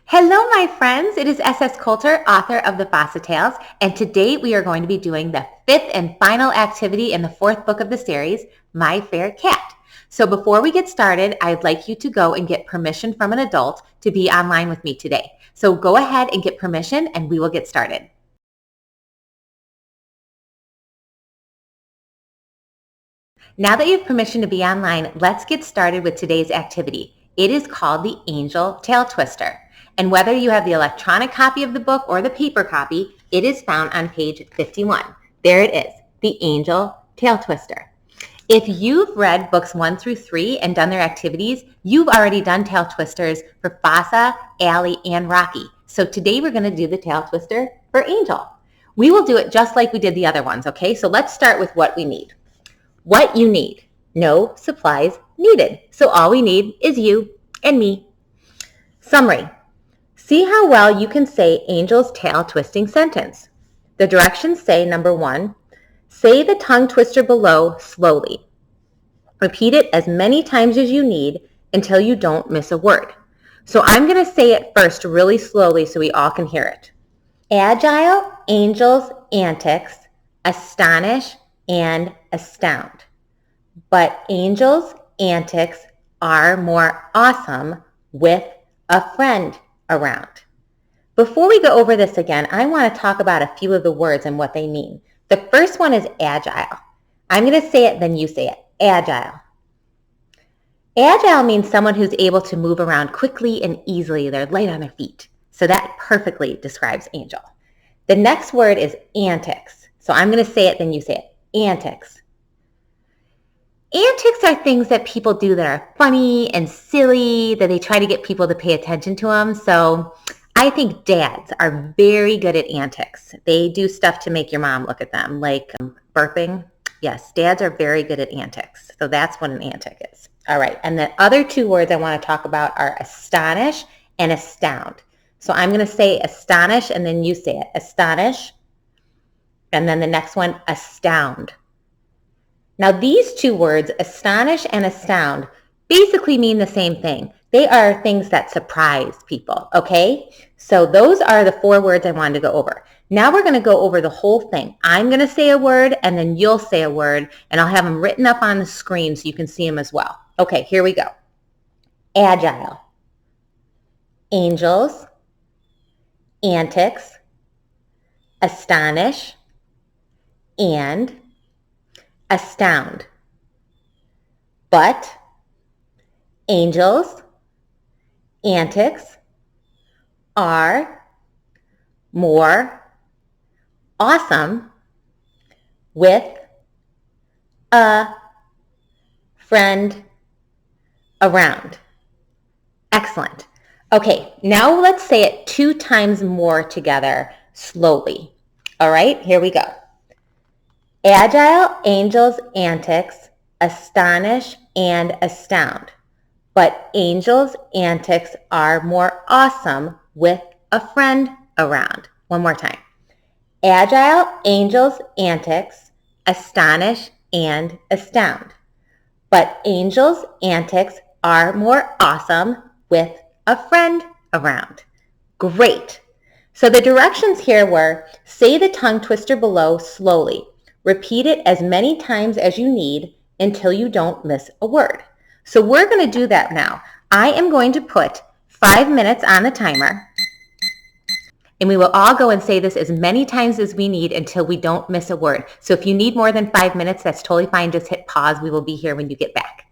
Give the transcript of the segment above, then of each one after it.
Hello, my friends. It is SS Coulter, author of the Fassa Tails, and today we are going to be doing the fifth and final activity in the fourth book of the series, My Fair Cat. So before we get started, I'd like you to go and get permission from an adult to be online with me today. So go ahead and get permission and we will get started. Now that you have permission to be online, let's get started with today's activity. It is called the Angel Tail Twister. And whether you have the electronic copy of the book or the paper copy, it is found on page 51. There it is, the Angel Tail Twister. If you've read books 1 through 3 and done their activities, you've already done tail twisters for Fassa, Allie, and Rocky. So today we're going to do the tail twister for Angel. We will do it just like we did the other ones, okay? So let's start with what we need. What you need. No supplies needed. So all we need is you and me. Summary. See how well you can say Angel's tail twisting sentence. The directions say, number 1, say the tongue twister below slowly. Repeat it as many times as you need until you don't miss a word. So I'm going to say it first really slowly so we all can hear it. Agile Angel's antics astonish and astound. But Angel's antics are more awesome with a friend around. Before we go over this again, I want to talk about a few of the words and what they mean. The first one is agile. I'm going to say it, then you say it. Agile. Agile means someone who's able to move around quickly and easily. They're light on their feet. So that perfectly describes Angel. The next word is antics. So I'm going to say it, then you say it. Antics. Antics are things that people do that are funny and silly, that they try to get people to pay attention to them. So I think dads are very good at antics. They do stuff to make your mom look at them, like burping. Yes, dads are very good at antics. So that's what an antic is. All right, and the other two words I want to talk about are astonish and astound. So I'm going to say astonish, and then you say it. Astonish. And then the next one, astound. Now these two words, astonish and astound, basically mean the same thing. They are things that surprise people, okay? So those are the 4 words I wanted to go over. Now we're going to go over the whole thing. I'm going to say a word and then you'll say a word, and I'll have them written up on the screen so you can see them as well. Okay, here we go. Agile, angels, antics, astonish, and astound. But angels, antics are more awesome with a friend around. Excellent. Okay, now let's say it 2 times more together slowly. All right, here we go. Agile angels' antics astonish and astound. But Angel's antics are more awesome with a friend around. One more time. Agile Angel's antics astonish and astound. But Angel's antics are more awesome with a friend around. Great. So the directions here were, say the tongue twister below slowly. Repeat it as many times as you need until you don't miss a word. So we're going to do that now. I am going to put 5 minutes on the timer, and we will all go and say this as many times as we need until we don't miss a word. So if you need more than 5 minutes, that's totally fine. Just hit pause. We will be here when you get back.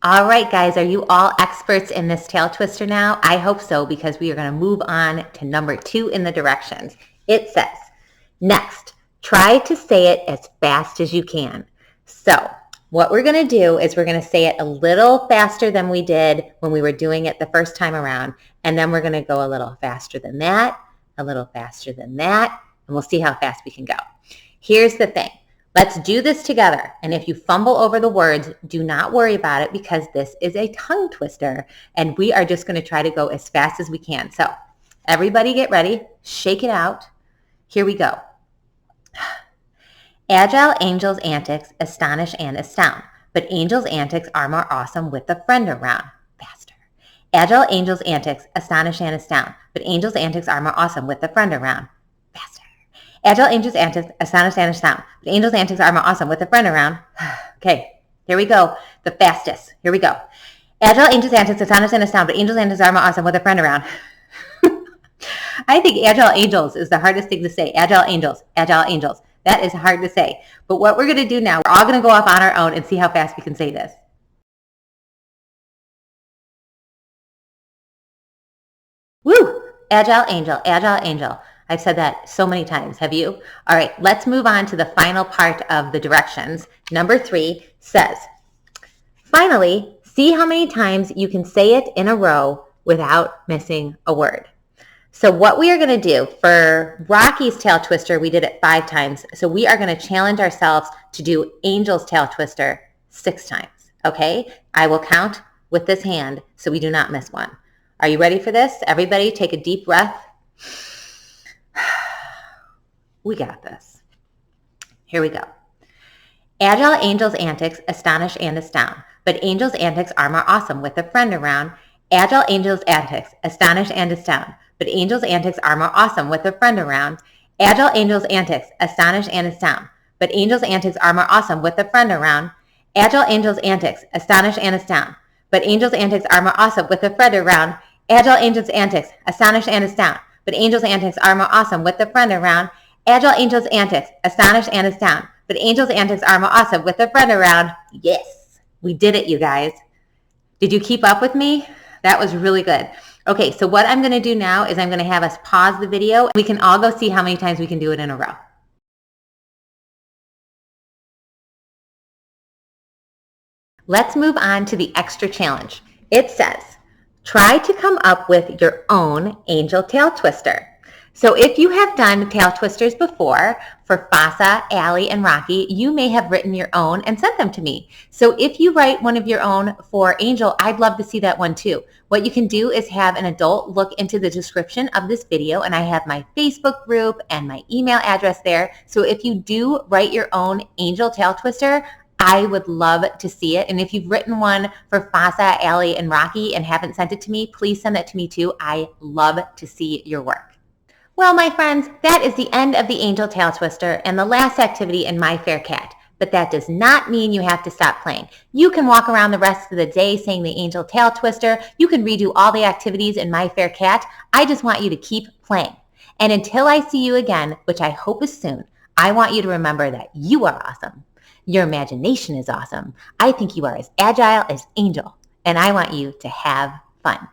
All right, guys, are you all experts in this tail twister now? I hope so, because we are going to move on to number 2 in the directions. It says, next, try to say it as fast as you can. So what we're going to do is we're going to say it a little faster than we did when we were doing it the first time around, and then we're going to go a little faster than that, a little faster than that, and we'll see how fast we can go. Here's the thing. Let's do this together. And if you fumble over the words, do not worry about it, because this is a tongue twister and we are just going to try to go as fast as we can. So everybody get ready. Shake it out. Here we go. Agile Angel's antics astonish and astound, but Angel's antics are more awesome with a friend around. Faster. Agile Angel's antics astonish and astound, but Angel's antics are more awesome with a friend around. Faster. Agile Angel's antics astonish and astound, but Angel's antics are more awesome with a friend around. Okay, here we go. The fastest. Here we go. Agile Angel's antics astonish and astound, but Angel's antics are more awesome with a friend around. I think Agile Angels is the hardest thing to say. Agile Angels. Agile Angels. That is hard to say. But what we're going to do now, we're all going to go off on our own and see how fast we can say this. Woo! Agile Angel. Agile Angel. I've said that so many times. Have you? All right, let's move on to the final part of the directions. Number 3 says, finally, see how many times you can say it in a row without missing a word. So what we are going to do for Rocky's tail twister, we did it 5 times. So we are going to challenge ourselves to do Angel's tail twister 6 times. Okay? I will count with this hand so we do not miss one. Are you ready for this? Everybody take a deep breath. We got this. Here we go. Agile Angel's antics astonish and astound, but Angel's antics are more awesome with a friend around. Agile Angel's antics astonish and astound, but Angel's antics are more awesome with a friend around. Agile Angel's antics astonish and astound, but Angel's antics are more awesome with a friend around. Agile Angel's antics astonish and astound, but Angel's antics are more awesome with a friend around. Agile Angel's antics astonish and astound, but Angel's antics are more awesome with a friend around. Agile Angel's antics astonish and astound, but Angel's antics are more awesome with a friend around. Yes, we did it, you guys. Did you keep up with me? That was really good. Okay, so what I'm going to do now is I'm going to have us pause the video. We can all go see how many times we can do it in a row. Let's move on to the extra challenge. It says, try to come up with your own angel tail twister. So if you have done tail twisters before for Fassa, Allie, and Rocky, you may have written your own and sent them to me. So if you write one of your own for Angel, I'd love to see that one too. What you can do is have an adult look into the description of this video, and I have my Facebook group and my email address there. So if you do write your own Angel tail twister, I would love to see it. And if you've written one for Fassa, Allie, and Rocky and haven't sent it to me, please send that to me too. I love to see your work. Well, my friends, that is the end of the Angel Tail Twister and the last activity in My Fair Cat. But that does not mean you have to stop playing. You can walk around the rest of the day saying the Angel Tail Twister. You can redo all the activities in My Fair Cat. I just want you to keep playing. And until I see you again, which I hope is soon, I want you to remember that you are awesome. Your imagination is awesome. I think you are as agile as Angel. And I want you to have fun.